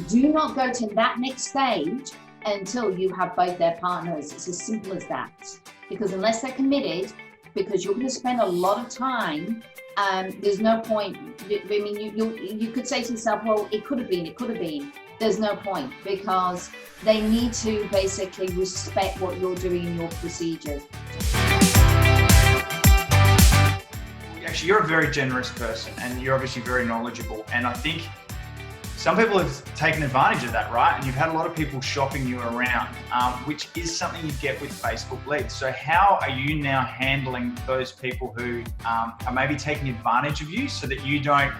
Do not go to that next stage until you have both their partners. It's as simple as that. Because unless they're committed, because you're going to spend a lot of time, there's no point. I mean, you could say to yourself, well, it could have been. There's no point, because they need to basically respect what you're doing in your procedures. Actually, you're a very generous person, and you're obviously very knowledgeable. And I think some people have taken advantage of that, right? And you've had a lot of people shopping you around, which is something you get with Facebook leads. So how are you now handling those people who are maybe taking advantage of you, so that you don't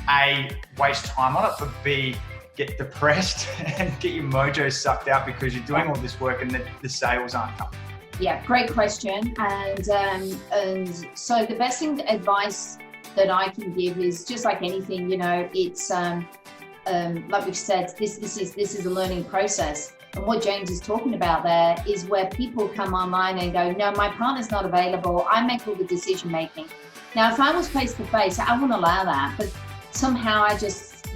A, waste time on it, but B, get depressed and get your mojo sucked out because you're doing all this work and the sales aren't coming? Yeah, great question. And so the best advice that I can give is just like anything, you know, it's like we've said, this is a learning process. And what James is talking about there is where people come online and go, no, my partner's not available. I make all the decision making. Now, if I was face to face, I wouldn't allow that. But somehow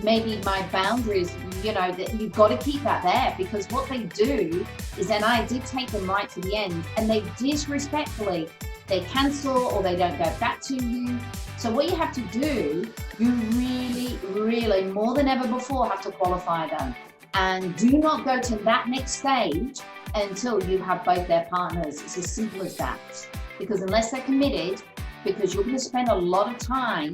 maybe my boundaries, you know, that you've got to keep that there, because what they do is, and I did take them right to the end, and they disrespectfully, they cancel or they don't go back to you. So what you have to do, you really, more than ever before, have to qualify them. And do not go to that next stage until you have both their partners. It's as simple as that. Because unless they're committed, because you're going to spend a lot of time,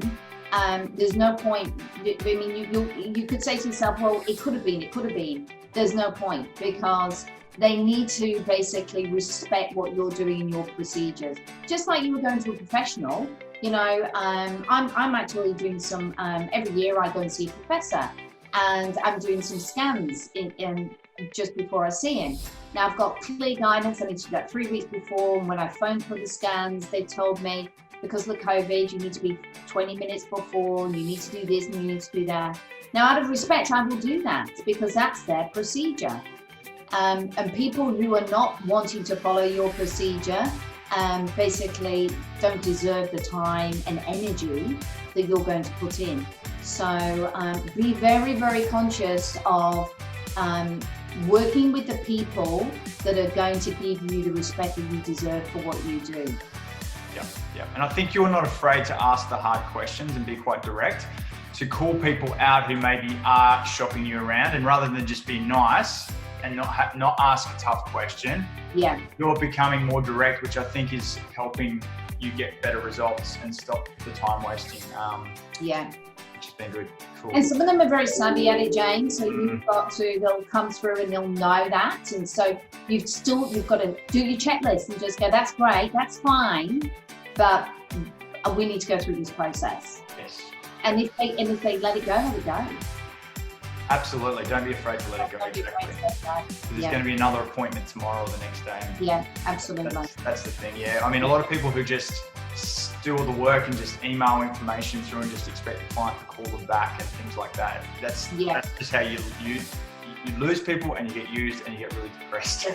there's no point. I mean, you could say to yourself, well, it could have been. There's no point, because they need to basically respect what you're doing in your procedures. Just like you were going to a professional, you know, I'm actually doing some, every year I go and see a professor, and I'm doing some scans in just before I see him. Now I've got clear guidance. I need to do that 3 weeks before, and when I phoned for the scans, they told me, because of the COVID, you need to be 20 minutes before, and you need to do this and you need to do that. Now, out of respect, I will do that, because that's their procedure. And people who are not wanting to follow your procedure basically don't deserve the time and energy that you're going to put in. So be very, very conscious of working with the people that are going to give you the respect that you deserve for what you do. Yeah. And I think you're not afraid to ask the hard questions and be quite direct, to call people out who maybe are shopping you around, and rather than just be nice and not ask a tough question, you're becoming more direct, which I think is helping you get better results and stop the time wasting. Which has been good. Cool. And some of them are very savvy at it, Jane. So they'll come through and they'll know that. And so you've got to do your checklist and just go, that's great, that's fine, but we need to go through this process. Yes. And if they let it go, let it go. Absolutely. Don't be afraid to let it go. Exactly. There's going to be another appointment tomorrow or the next day. Yeah, absolutely. That's the thing. Yeah. I mean, a lot of people who just do all the work and just email information through and just expect the client to call them back and things like that. That's just how you lose people, and you get used, and you get really depressed.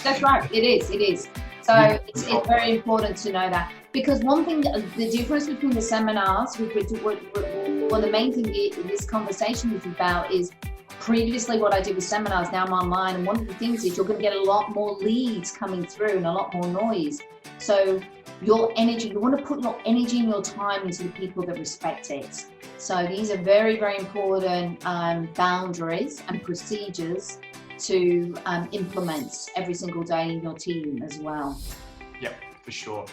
That's right. It is. So it's very important to know that, because one thing, the difference between the seminars, the main thing this conversation is about is previously what I did with seminars, now I'm online, and one of the things is you're going to get a lot more leads coming through and a lot more noise. So your energy, you want to put your energy and your time into the people that respect it. So these are very, very important boundaries and procedures to implement every single day in your team as well. Yep, for sure.